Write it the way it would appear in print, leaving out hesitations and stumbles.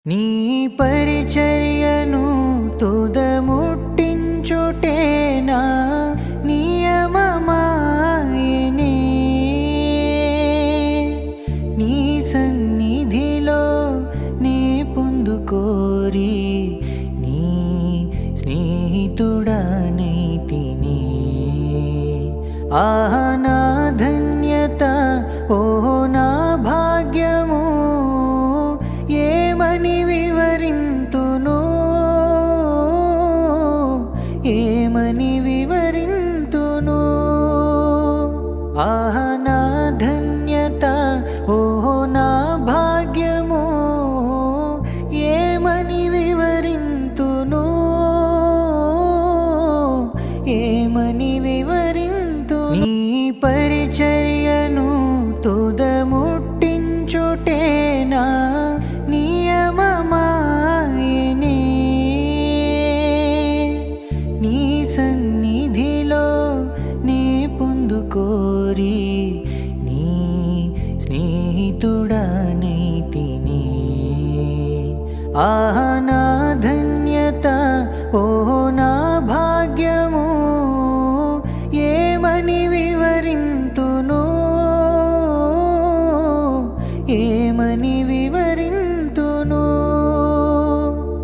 నీ పరిచర్యను తుదముట్టించుటేనా నియమమాయనే నీ సన్నిధిలో నే పొందుకోరి నీ స్నేహితుడనైతిని ఆహా నా ధన్యత ఓ నా భాగ్యము ఏమని వివరింతును ఏమని వివరింతును ఆహా నా ధన్యత ఓ నా భాగ్యము ఏమని వివరింతును ఏమని వివరింతు నీ పరిచర్యను తుదముట్టించుటేనా నియమమాయనే నీ సన్నిధిలో నే పొందుకోరి నీ స్నేహితుడనైతిని ఆహా నా